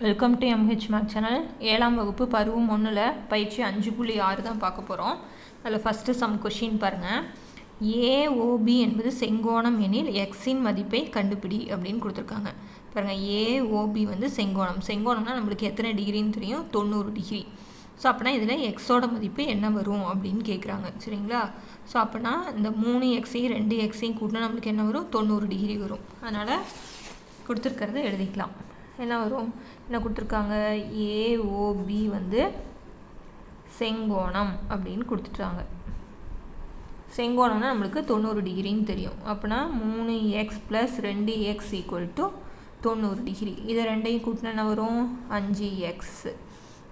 Welcome to MH Max channel. 7ஆம் வகுப்பு பருவம் 1ல் பயிற்சி 5.6 தான் பார்க்க போகிறோம். அதில் ஃபஸ்ட்டு சம் கொஷின் பாருங்கள். AOB என்பது செங்கோணம் எனில் எக்ஸின் மதிப்பை கண்டுபிடி அப்படின்னு கொடுத்துருக்காங்க. பாருங்கள், AOB வந்து செங்கோணம்னா நம்மளுக்கு எத்தனை டிகிரின்னு தெரியும், 90 டிகிரி. ஸோ அப்படின்னா இதில் எக்ஸோட மதிப்பு என்ன வரும் அப்படின்னு கேட்குறாங்க. சரிங்களா? ஸோ அப்படின்னா இந்த 3x 2x கூட்டினா நம்மளுக்கு என்ன வரும், 90 டிகிரி வரும். அதனால் கொடுத்துருக்கிறத எழுதிக்கலாம். என்ன வரும், என்ன கொடுத்துருக்காங்க, AOB வந்து செங்கோணம் அப்படின்னு கொடுத்துட்டாங்க. செங்கோணம்னா நம்மளுக்கு 90 டிகிரின்னு தெரியும். அப்படின்னா 3x + 2x = 90 டிகிரி. இதை ரெண்டையும் கூட்டினா என்ன வரும், 5x.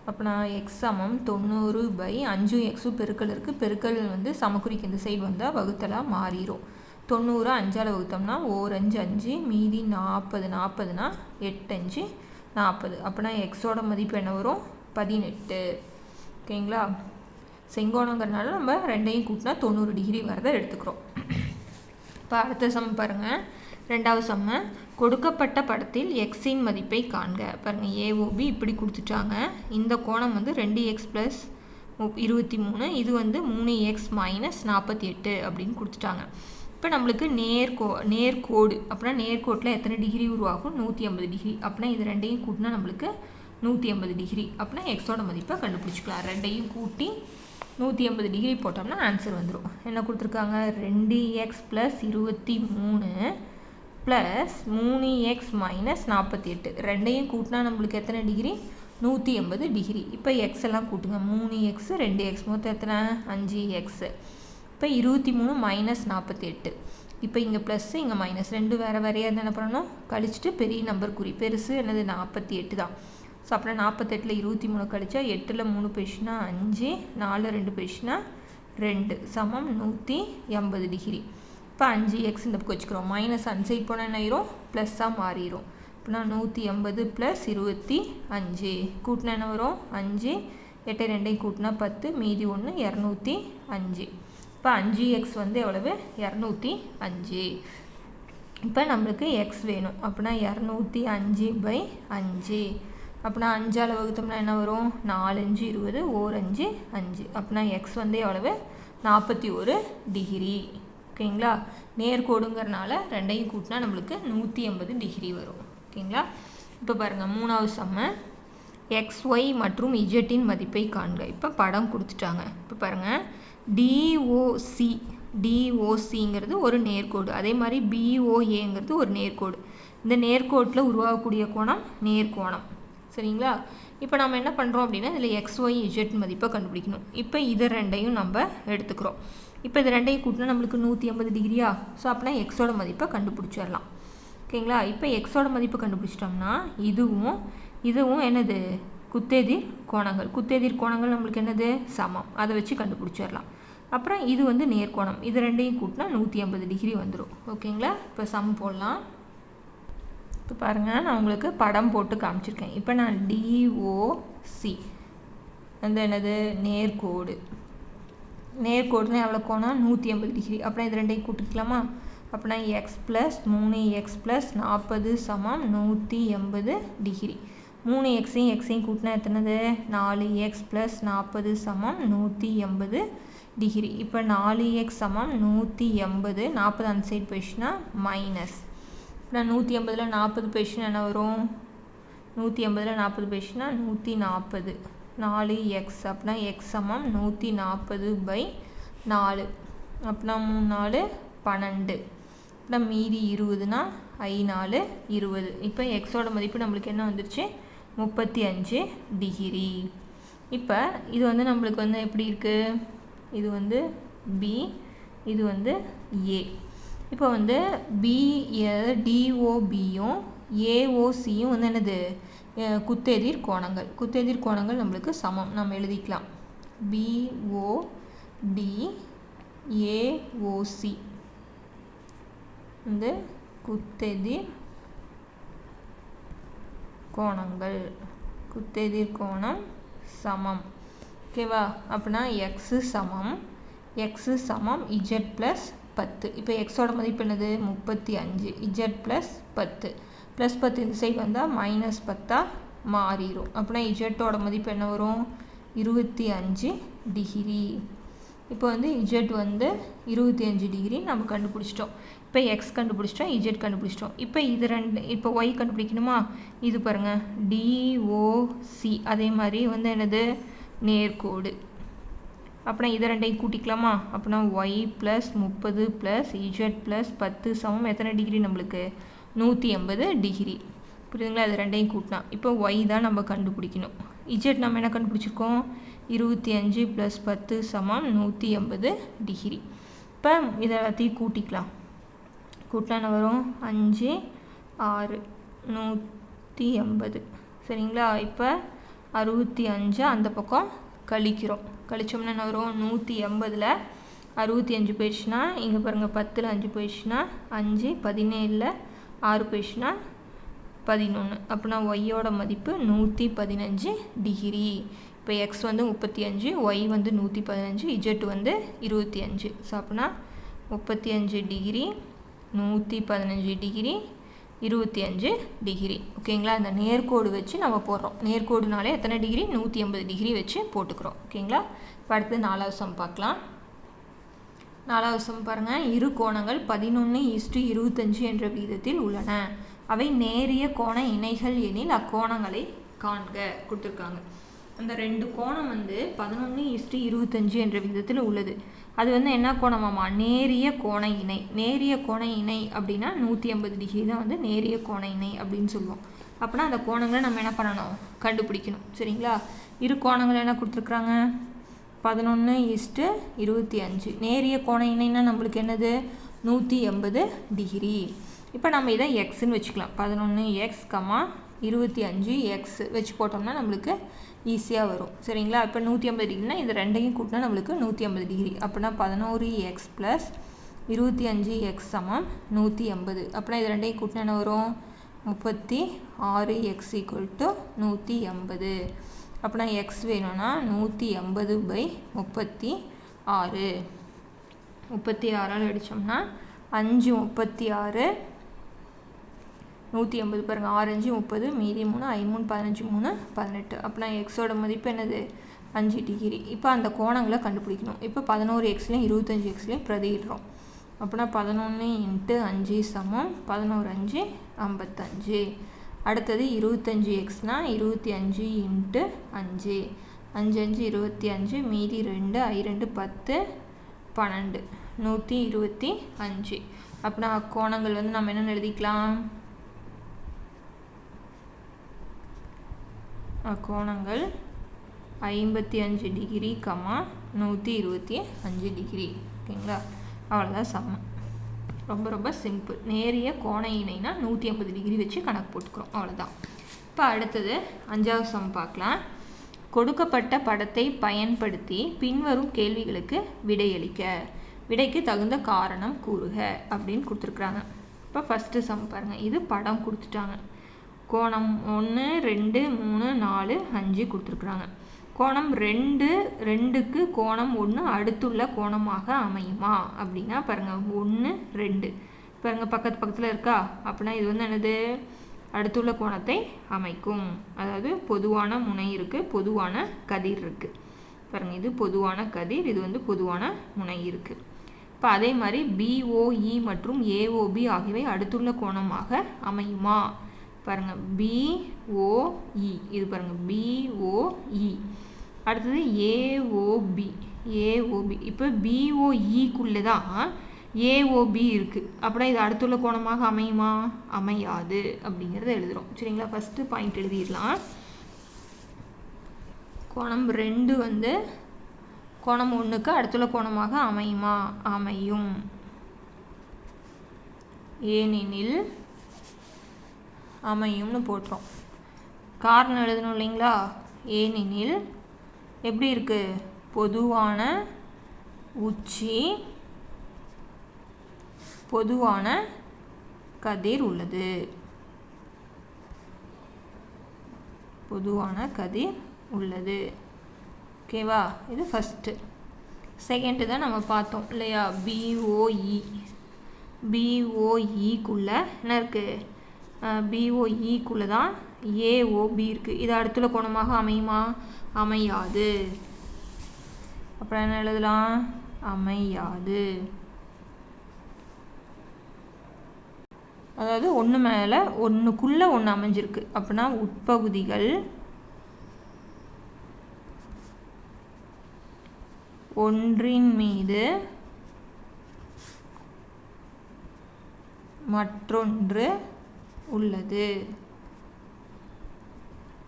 அப்படின்னா x = 90/5x பெருக்கல் இருக்குது. பெருக்கல் வந்து சமக்குறிக்கு இந்த சைடு வந்தால் வகுத்தலாக மாறிடும். 90 5ஆல் வகுத்தோம்னா 1 5 5, மீதி 40 40னா 8 5 40. அப்படின்னா எக்ஸோட மதிப்பு என்ன வரும், 18. ஓகேங்களா? செங்கோணங்கிறதுனால நம்ம ரெண்டையும் கூட்டினா 90 டிகிரி வரதை எடுத்துக்கிறோம். இப்போ அடுத்த சம் பாருங்கள். ரெண்டாவது சம்ம, கொடுக்கப்பட்ட படத்தில் எக்ஸின் மதிப்பை காண்க. பாருங்கள், AOB இப்படி கொடுத்துட்டாங்க. இந்த கோணம் வந்து 2x + 23, இது வந்து 3x - 48 அப்படின்னு கொடுத்துட்டாங்க. இப்போ நம்மளுக்கு நேர்கோடு, அப்படின்னா நேர்கோட்டில் எத்தனை டிகிரி உருவாகும், 180 டிகிரி. அப்படின்னா இது ரெண்டையும் கூட்டினா நம்மளுக்கு 180 டிகிரி. அப்படின்னா எக்ஸோட மதிப்பை கண்டுபிடிச்சிக்கலாம். ரெண்டையும் கூட்டி 180 டிகிரி போட்டோம்னா ஆன்சர் வந்துடும். என்ன கொடுத்துருக்காங்க, 2x + 23 + 3x - 48. ரெண்டையும் கூட்டினா நம்மளுக்கு எத்தனை டிகிரி, 180 டிகிரி. இப்போ எக்ஸ் எல்லாம் கூட்டுங்க, 3x 2x மொத்தம் எத்தனை, 5x. இப்போ 23 - 48. இப்போ இங்கே ப்ளஸ் இங்கே மைனஸ், ரெண்டு வேறு வேறையாக என்ன பண்ணணும், கழிச்சிட்டு பெரிய நம்பர் குறி, பெருசு என்னது 48 தான். ஸோ அப்புறம் 48ல் 23 கழிச்சா 8ல் 3 போயிடுச்சுன்னா 5, 4 2 போயிடுச்சுன்னா 2 = 180 டிகிரி. இப்போ 5x இந்த பக்கம் வச்சுக்கிறோம். மைனஸ் அன் சைட் போனால் என்ன ஆயிரும், ப்ளஸ்ஸாக மாறிடும். அப்படின்னா 180 + 25 கூட்டினா என்ன வரும், 5. 8 2 கூட்டினா 10, மீதி 1 205. இப்போ 5x வந்து எவ்வளவு, 205. இப்போ நம்மளுக்கு x வேணும். அப்படின்னா 205/5. அப்படின்னா 5ஆல் வகுத்தோம்னா என்ன வரும், 4 5 20, 1 5 5. அப்படின்னா x வந்து எவ்வளவு, 41 டிகிரி. ஓகேங்களா? நேர்கோடுங்கிறனால ரெண்டையும் கூட்டினா நம்மளுக்கு 180 டிகிரி வரும். ஓகேங்களா? இப்போ பாருங்கள், மூணாவது சம்ம, XY மற்றும் Z மதிப்பை காண்க. இப்போ படம் கொடுத்துட்டாங்க. இப்போ பாருங்கள், DOCங்கிறது ஒரு நேர்கோடு, அதே மாதிரி BOAங்கிறது ஒரு நேர்கோடு. இந்த நேர்கோட்டில் உருவாகக்கூடிய கோணம் நேர்கோணம். சரிங்களா? இப்போ நம்ம என்ன பண்ணுறோம் அப்படின்னா, இதில் XY Z மதிப்பை கண்டுபிடிக்கணும். இப்போ இதை ரெண்டையும் நம்ம எடுத்துக்கிறோம். இப்போ இது ரெண்டையும் கூட்டினா நம்மளுக்கு 180 டிகிரியா. ஸோ அப்படின்னா எக்ஸோட மதிப்பை கண்டுபிடிச்சிடலாம். ஓகேங்களா? இப்போ எக்ஸோட மதிப்பை கண்டுபிடிச்சிட்டோம்னா இதுவும் என்னது, குத்தெதிர் கோணங்கள். குத்தெதிர் கோணங்கள் நம்மளுக்கு என்னது, சமம். அதை வச்சு கண்டுபிடிச்சிடலாம். அப்புறம் இது வந்து நேர்கோணம், இது ரெண்டையும் கூட்டினா 180 டிகிரி வந்துடும். ஓகேங்களா? இப்போ சம் போடலாம். இப்போ பாருங்கள், நான் உங்களுக்கு படம் போட்டு காமிச்சிருக்கேன். இப்போ நான் DOC வந்து என்னது, நேர்கோடு. நேர்கோடுனா எவ்வளோ கோணம், 180 டிகிரி. அப்புறம் இது ரெண்டையும் கூட்டிக்கலாமா. அப்படின்னா x + 3x + 40 = 180 டிகிரி. 3xையும் xையும் கூட்டினா எத்தனது, 4x + 40 = 180 டிகிரி. இப்போ 4x = 180, 40 அந்த சைடு போயிடுச்சுன்னா மைனஸ். இப்போ 180ல் 40 போயிடுச்சுன்னா என்ன வரும், 180ல் 40 போயிடுச்சுன்னா 140, 4x. அப்படின்னா x = 140/4. அப்படின்னா 3 4 12. அப்படின்னா மீதி 20னா 5 4 20. இப்போ எக்ஸோட மதிப்பு நம்மளுக்கு என்ன வந்துருச்சு, 35 டிகிரி. இப்போ இது வந்து நம்மளுக்கு வந்து எப்படி இருக்குது, இது வந்து B, இது வந்து A. இப்போ வந்து DOBயும் AOCயும் வந்து என்னது, குத்தெதிர் கோணங்கள். குத்தெதிர் கோணங்கள் நம்மளுக்கு சமம். நம்ம எழுதிக்கலாம், BOD AOC வந்து குத்தெதிர் கோணங்கள். குத்தெதிர் கோணம் சமம். ஓகேவா? அப்படின்னா x சமம் Z + 10. இப்போ எக்ஸோட மதிப்பு என்னது, 35. Z + 10. +10 இந்த சைடு வந்தால் -10 மாறிடும். அப்படின்னா இஜெட்டோட மதிப்பு என்ன வரும்? 25 டிகிரி. இப்போ வந்து இஜெட் வந்து 25 டிகிரி நம்ம கண்டுபிடிச்சிட்டோம். இப்போ எக்ஸ் கண்டுபிடிச்சிட்டோம், இஜெட் கண்டுபிடிச்சிட்டோம். இப்போ இது ரெண்டு, இப்போ ஒய் கண்டுபிடிக்கணுமா? இது பாருங்கள், டிஓசி. அதே மாதிரி வந்து என்னது? நேர்கோடு. அப்படின்னா இதை ரெண்டையும் கூட்டிக்கலாமா? அப்படின்னா Y plus 30 plus Z plus 10 சமம் எத்தனை டிகிரி நம்மளுக்கு? 180 டிகிரி. புரியுதுங்களா? இது ரெண்டையும் கூட்டினா இப்போ ஒய் தான் நம்ம கண்டுபிடிக்கணும். இஜெட் நம்ம என்ன கண்டுபிடிச்சிருக்கோம்? 25 ப்ளஸ் 10 சமம் 180 டிகிரி. இப்போ இதை எல்லாத்தையும் கூட்டிக்கலாம். கூட்டினா என்ன வரும்? 5 6 180. சரிங்களா? இப்போ 65 அந்த பக்கம் கழிக்கிறோம். கழிச்சோம்னா என்ன வரும்? 180ல் 65 போயிடுச்சுன்னா இங்கே பாருங்கள், 10ல் 5 போயிடுச்சுன்னா 5, 17ல் 6 போயிடுச்சுன்னா 11. அப்படின்னா ஒய்யோட மதிப்பு 115 டிகிரி. இப்போ எக்ஸ் வந்து 35, ஒய் வந்து 115, இஜெட் வந்து 25. ஸோ அப்படின்னா 35 டிகிரி, 115 டிகிரி, 25 டிகிரி. ஓகேங்களா? இந்த நேர்கோடு வச்சு நம்ம போடுறோம். நேர்கோடுனாலே எத்தனை டிகிரி? 180 டிகிரி வச்சு போட்டுக்கிறோம். ஓகேங்களா? இப்போ அடுத்து 4வது சம் பார்க்கலாம். 4வது சம் பாருங்கள். இரு கோணங்கள் 11:25 என்ற விகிதத்தில் உள்ளன. அவை நேரிய கோண இணைகள் எனில் அக்கோணங்களை காண்க கொடுத்துருக்காங்க. அந்த ரெண்டு கோணம் வந்து 11:25 என்ற விகிதத்தில் உள்ளது. அது வந்து என்ன கோணமாமா? நேரிய கோண இணை. நேரிய கோண இணை அப்படின்னா 180 டிகிரி தான் வந்து நேரிய கோண இணை அப்படின்னு சொல்லுவோம். அப்படின்னா அந்த கோணங்களை நம்ம என்ன பண்ணணும்? கண்டுபிடிக்கணும். சரிங்களா? இரு கோணங்கள் என்ன கொடுத்துருக்குறாங்க? 11:25. நேரிய கோண இணைன்னா நம்மளுக்கு என்னது? 180 டிகிரி. இப்போ நம்ம இதை எக்ஸ்ன்னு வச்சுக்கலாம். 11x, 25x வச்சு போட்டோம்னா நம்மளுக்கு ஈஸியாக வரும். சரிங்களா? இப்போ 180 டிகிரினா இது ரெண்டையும் கூட்டினா நம்மளுக்கு 180 டிகிரி. அப்படின்னா 11x ப்ளஸ் 25x சமம் 180. அப்படின்னா இது ரெண்டையும் கூட்டினா என்ன வரும்? 36x = 180. அப்படின்னா எக்ஸ் வேணும்னா 180/36. 36ஆல் அடித்தோம்னா 5 36, 180 பாருங்கள். 6 5 30, மீதி 3, 5 3 15, 3 18. அப்படின்னா எக்ஸோட மதிப்பு என்னது? 5 டிகிரி. இப்போ அந்த கோணங்களை கண்டுபிடிக்கணும். இப்போ 11xலையும் 25xலையும் பிரதியிடுறோம். அப்படின்னா 11 × 5 சமம் 11 5 55. அடுத்தது 25xனா 25 × 5. 5 5 25, மீதி 2, I 2 10, 12, 125. அப்படின்னா கோணங்கள் வந்து நம்ம என்னென்னு எழுதிக்கலாம்? கோணங்கள் 55 டிகிரி, 125 டிகிரி. ஓகேங்களா? அவ்வளோதான் சமம். ரொம்ப ரொம்ப சிம்பிள். நேரிய கோண இணைனா 180 டிகிரி வச்சு கணக்கு போட்டுக்கிறோம். அவ்வளோதான். இப்போ அடுத்தது 5வது சம் பார்க்கலாம். கொடுக்கப்பட்ட படத்தை பயன்படுத்தி பின்வரும் கேள்விகளுக்கு விடையளிக்க. விடைக்கு தகுந்த காரணம் கூறுக அப்படின்னு கொடுத்துருக்குறாங்க. இப்போ ஃபஸ்ட்டு சம் பாருங்கள். இது படம் கொடுத்துட்டாங்க. கோணம் 1 2 3 4 5 கொடுத்துருக்குறாங்க. கோணம் 2க்கு கோணம் 1 அடுத்துள்ள கோணமாக அமையுமா அப்படின்னா பாருங்கள், 1 2 பாருங்கள் பக்கத்து பக்கத்தில் இருக்கா? அப்படின்னா இது வந்து என்னது? அடுத்துள்ள கோணத்தை அமைக்கும். அதாவது பொதுவான முனை இருக்குது, பொதுவான கதிர் இருக்குது. பாருங்கள், இது பொதுவான கதிர், இது வந்து பொதுவான முனை இருக்குது. இப்போ அதே மாதிரி BOE மற்றும் AOB ஆகியவை அடுத்துள்ள கோணமாக அமையுமா? பாருங்கள், BOE இது பாருங்கள் BOE. அடுத்தது AOB. இப்போ BOEக்குள்ளே தான் AOB இருக்குது. அப்படின்னா இது அடுத்துள்ள கோணமாக அமையுமா? அமையாது அப்படிங்கிறத எழுதுகிறோம். சரிங்களா? ஃபஸ்ட்டு பாயிண்ட் எழுதிடலாம். கோணம் 2 வந்து கோணம் 1க்கு அடுத்துள்ள கோணமாக அமையுமா? அமையும். ஏனெனில் அமையும்னு போட்டுரும். காரணம் எழுதணும் இல்லைங்களா? ஏனெனில் எப்படி இருக்குது? பொதுவான உச்சி, பொதுவான கதிர் உள்ளது. பொதுவான கதிர் உள்ளது. ஓகேவா? இது ஃபஸ்ட்டு. செகண்டு தான் நம்ம பார்த்தோம் இல்லையா? BOE. BOEக்குள்ளே என்ன இருக்குது? BOEக்குள்ளே தான் ஏஓபி இருக்குது. இது அடுத்துள்ள கோணமாக அமையுமா? அமையாது. அப்புறம் என்ன எழுதலாம்? அமையாது. அதாவது ஒன்று மேலே ஒன்றுக்குள்ளே ஒன்று அமைஞ்சிருக்கு அப்படின்னா உட்பகுதிகள் ஒன்றின் மீது மற்றொன்று உள்ளது.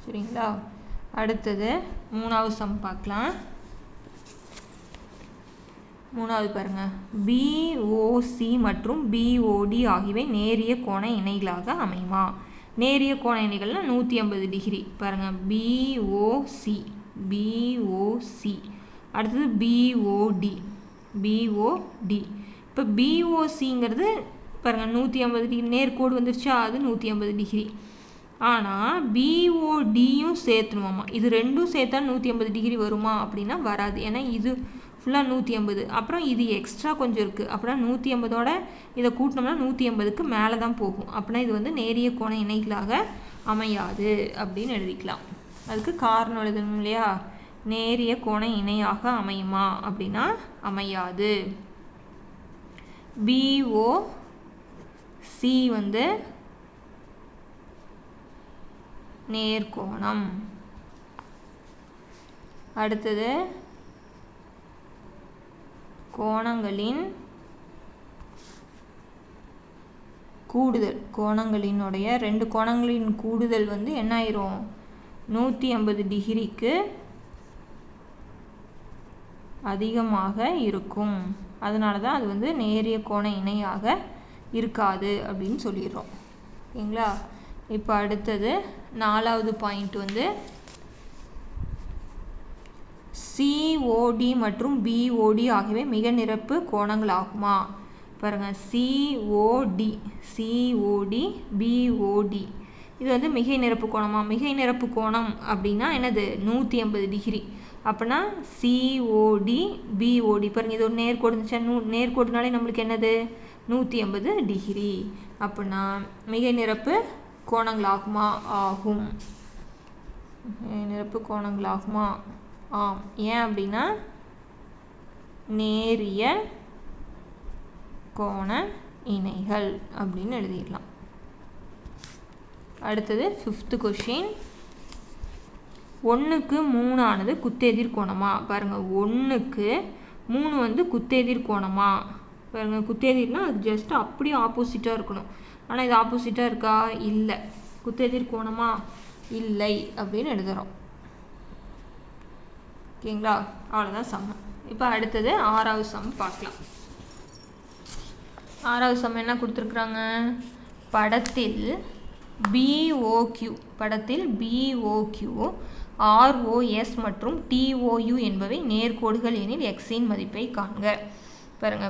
சரிங்களா? அடுத்தது மூணாவது சம் பார்க்கலாம். மூணாவது பாருங்க, பிஓசி மற்றும் பிஓடி ஆகியவை நேரிய கோண இணைகளாக அமையுமா? நேரிய கோண இணைகள்னா 180 டிகிரி. பாருங்க, பிஓசி பிஓசி. அடுத்தது பிஓடி பிஓடி. இப்போ பிஓசிங்கிறது பாருங்க 180 டிகிரி நேர்கோடு வந்துருச்சா, அது 180 டிகிரி. ஆனால் பிஓடியும் சேர்த்துணுமாம்மா. இது ரெண்டும் சேர்த்தா 180 டிகிரி வருமா அப்படின்னா வராது. ஏன்னா இது ஃபுல்லாக 180, அப்புறம் இது எக்ஸ்ட்ரா கொஞ்சம் இருக்குது. அப்படின்னா 180ஓட இதை கூட்டினோம்னா 180க்கு மேலே தான் போகும். அப்படின்னா இது வந்து நேரிய கோண இணைகளாக அமையாது அப்படின்னு எழுதிக்கலாம். அதுக்கு காரணம் எழுதணும் இல்லையா? நேரிய கோண இணையாக அமையுமா அப்படின்னா அமையாது. பிஓசி வந்து நேர்கோணம். அடுத்தது கோணங்களின் கூடுதல். கோணங்களினுடைய ரெண்டு கோணங்களின் கூடுதல் வந்து என்ன ஆயிரும்? 180 டிகிரிக்கு அதிகமாக இருக்கும். அதனால தான் அது வந்து நேரிய கோண இணையாக இருக்காது அப்படின்னு சொல்லிடுறோம். ஓகேங்களா? இப்போ அடுத்தது நாலாவது பாயிண்ட் வந்து சிஓடி மற்றும் பிஓடி ஆகியவை மிக நிரப்பு கோணங்கள் ஆகுமா? பாருங்க, சிஓடி பிஓடி இது வந்து மிகை நிரப்பு கோணமா? மிகை நிரப்பு கோணம் அப்படின்னா என்னது? 180 டிகிரி. அப்படின்னா சிஓடி பிஓடி பாருங்க, இது ஒரு நேர்கோடு இருந்துச்சா, நேர்கோடுனாலே நம்மளுக்கு என்னது? 180 டிகிரி. அப்படின்னா மிகை நிரப்பு கோணங்களாகுமா? ஆகும். நிரப்பு கோணங்களாகுமா? ஆம். ஏன் அப்படின்னா நேரிய கோண இணைகள் அப்படின்னு எழுதிடலாம். அடுத்தது 5th கொஸ்டின். 1க்கு 3 ஆனது குத்தெதிர் கோணமா? பாருங்க, 1க்கு 3 வந்து குத்தெதிர் கோணமா? பாருங்க, குத்தெதிர்னா அது ஜஸ்ட் அப்படியே ஆப்போசிட்டாக இருக்கணும். ஆனால் இது ஆப்போசிட்டாக இருக்கா? இல்லை. குத்தெதிர் கோணமா? இல்லை அப்படின்னு எழுதுகிறோம். ஓகேங்களா? அவ்வளோதான் சம். இப்போ அடுத்தது 6வது சம் பார்க்கலாம். 6வது சம் என்ன கொடுத்துருக்குறாங்க? படத்தில் பிஓக்யூ ஆர்ஓஎஸ் மற்றும் டிஓயு என்பவை நேர்கோடுகள் எனில் எக்ஸின் மதிப்பை காண்க. பாருங்க,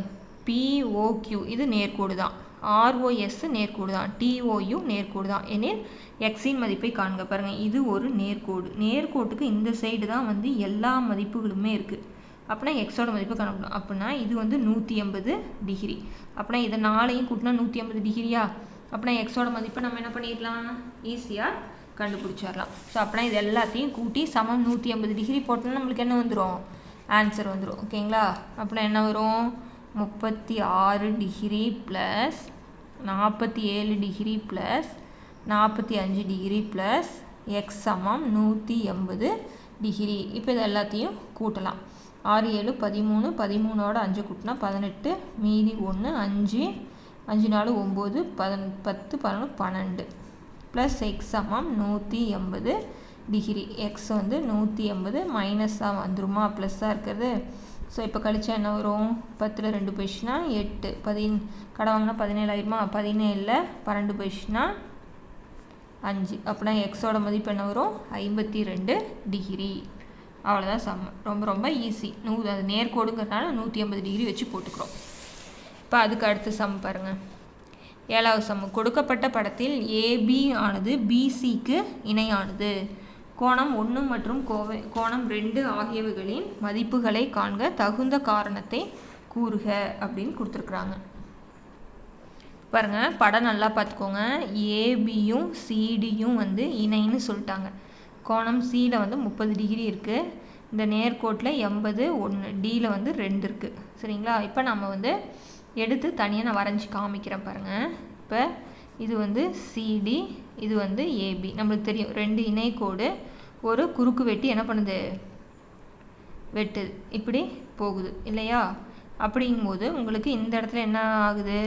பிஓக்யூ இது நேர்கோடு தான், ஆர்ஓஎஸ் நேர்கோடு தான், டிஓயு நேர்கோடு தான் எனில் எக்ஸின் மதிப்பை காண்க. பாருங்க, இது ஒரு நேர்கோடு. நேர்கோட்டுக்கு இந்த சைடு தான் வந்து எல்லா மதிப்புகளுமே இருக்குது. அப்படின்னா எக்ஸோட மதிப்பு கணக்கணும். அப்படின்னா இது வந்து 180 டிகிரி. அப்படின்னா இதை 4ஐயும் கூட்டினா 180 டிகிரியா? அப்படின்னா எக்ஸோட மதிப்பை நம்ம என்ன பண்ணிடலாம்? ஈஸியாக கண்டுபிடிச்சிடலாம். ஸோ அப்படின்னா இது எல்லாத்தையும் கூட்டி சமம் 180 டிகிரி போட்டோம்னா நம்மளுக்கு என்ன வந்துடும்? ஆன்சர் வந்துடும். ஓகேங்களா? அப்படின்னா என்ன வரும்? 36 degree plus 47 degree plus 45 degree plus X சமம் 180 டிகிரி. இப்போ இது எல்லாத்தையும் கூட்டலாம். 6 7 13, 13ஓட 5 கூட்டினா 18, மீதி 1, 5 5 4 9, 10 11 12 ப்ளஸ் எக்ஸ் சமம் 180 டிகிரி. எக்ஸ் வந்து 180 மைனஸாக வந்துருமா? ப்ளஸ்ஸாக இருக்கிறது. ஸோ இப்போ கழிச்சா என்ன வரும்? 10ல் 2 போயிடுச்சுன்னா 8, கடை வாங்கினா 17 ஆயிருமா? 17ல் 12 போயிடுச்சுன்னா 5. அப்படின்னா எக்ஸோட மதிப்பு என்ன வரும்? 52 டிகிரி. அவ்வளோதான் சம். ரொம்ப ரொம்ப ஈஸி. அது நேர்கோடுங்கிறதுனால 180 டிகிரி வச்சு போட்டுக்கிறோம். இப்போ அதுக்கு அடுத்த சம் பாருங்கள். 7வது சம். கொடுக்கப்பட்ட படத்தில் ஏபி ஆனது பிசிக்கு இணையானது. கோணம் 1 மற்றும் கோணம் 2 ஆகியவைகளின் மதிப்புகளை காண்க, தகுந்த காரணத்தை கூறுக அப்படின்னு கொடுத்துருக்குறாங்க. பாருங்கள் படம் நல்லா பார்த்துக்கோங்க. ஏபியும் சிடியும் வந்து இணைன்னு சொல்லிட்டாங்க. கோணம் சியில் வந்து 30 டிகிரி இருக்குது. இந்த நேர்கோட்டில் 80, 1, டியில் வந்து 2 இருக்குது. சரிங்களா? இப்போ நம்ம வந்து எடுத்து தனியாக நான் வரைஞ்சி காமிக்கிறேன் பாருங்கள். இப்போ இது வந்து சிடி, இது வந்து ஏபி. நம்மளுக்கு தெரியும் 2 இணைக்கோடு ஒரு குறுக்கு வெட்டி என்ன பண்ணுது, வெட்டுது, இப்படி போகுது இல்லையா? அப்படிங்கும்போது உங்களுக்கு இந்த இடத்துல என்ன ஆகுது,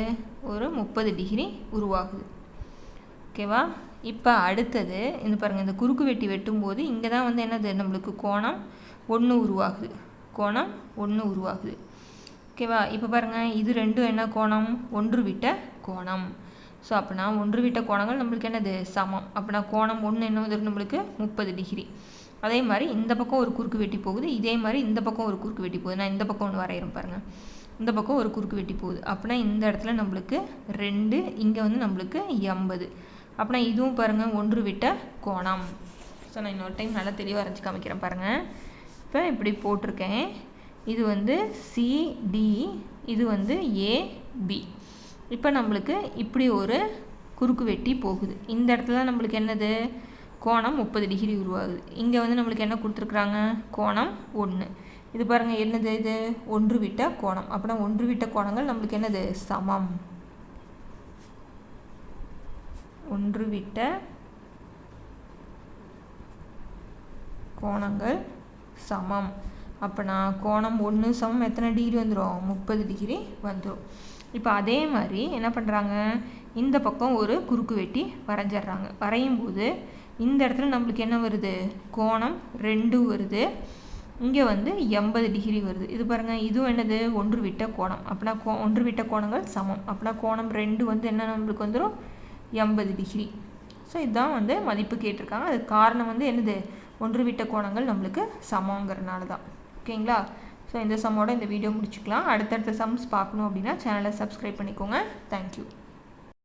ஒரு 30 டிகிரி உருவாகுது. ஓகேவா? இப்போ அடுத்தது இந்த பாருங்கள், இந்த குறுக்கு வெட்டி வெட்டும்போது இங்கே தான் வந்து என்னது நம்மளுக்கு கோணம் 1 உருவாகுது. கோணம் 1 உருவாகுது. ஓகேவா? இப்போ பாருங்கள், இது ரெண்டும் என்ன கோணம், ஒன்று விட்ட கோணம். ஸோ அப்படின்னா ஒன்று விட்ட கோணங்கள் நம்மளுக்கு என்னது சமம். அப்படின்னா கோணம் 1 என்ன வந்து நம்மளுக்கு 30 டிகிரி. அதே மாதிரி இந்த பக்கம் ஒரு குறுக்கு வெட்டி போகுது, இதே மாதிரி இந்த பக்கம் ஒரு குறுக்கு வெட்டி போகுது. நான் இந்த பக்கம் ஒன்று வரைகிறேன் பாருங்கள். இந்த பக்கம் ஒரு குறுக்கு வெட்டி போகுது. அப்படின்னா இந்த இடத்துல நம்மளுக்கு 2, இங்கே வந்து நம்மளுக்கு 80. அப்படின்னா இதுவும் பாருங்கள் ஒன்று விட்ட கோணம். ஸோ நான் இன்னொரு டைம் நல்லா தெளிவாக வரைஞ்சி காமிக்கிறேன் பாருங்கள். இப்போ இப்படி போட்டிருக்கேன். இது வந்து சிடி, இது வந்து ஏபி. இப்போ நம்மளுக்கு இப்படி ஒரு குறுக்கு வெட்டி போகுது. இந்த இடத்துல நம்மளுக்கு என்னது கோணம் 30 டிகிரி உருவாகுது. இங்கே வந்து நம்மளுக்கு என்ன கொடுத்துருக்குறாங்க, கோணம் 1. இது பாருங்கள் என்னது, இது ஒன்று விட்ட கோணம். அப்படின்னா ஒன்று விட்ட கோணங்கள் நம்மளுக்கு என்னது சமம். ஒன்று விட்ட கோணங்கள் சமம். அப்படின்னா கோணம் 1 சமம் எத்தனை டிகிரி வந்துடும், 30 டிகிரி வந்துடும். இப்போ அதே மாதிரி என்ன பண்ணுறாங்க, இந்த பக்கம் ஒரு குறுக்கு வெட்டி வரைஞ்சிட்றாங்க. வரையும் போது இந்த இடத்துல நம்மளுக்கு என்ன வருது, கோணம் 2 வருது. இங்கே வந்து 80 டிகிரி வருது. இது பாருங்கள், இதுவும் என்னது ஒன்று விட்ட கோணம். அப்படின்னா ஒன்று விட்ட கோணங்கள் சமம். அப்படின்னா கோணம் 2 வந்து என்ன நம்மளுக்கு வந்துடும் 80 டிகிரி. ஸோ இதுதான் வந்து மதிப்பு கேட்டிருக்காங்க. அது காரணம் வந்து என்னது, ஒன்று விட்ட கோணங்கள் நம்மளுக்கு சமங்கிறனால தான். ஓகேங்களா? ஸோ இந்த சம்மோட இந்த வீடியோ முடிச்சுக்கலாம். அடுத்தடுத்த சம்ஸ் பார்க்கணும் அப்படின்னா சேனலை சப்ஸ்கிரைப் பண்ணிக்கோங்க. தேங்க்யூ.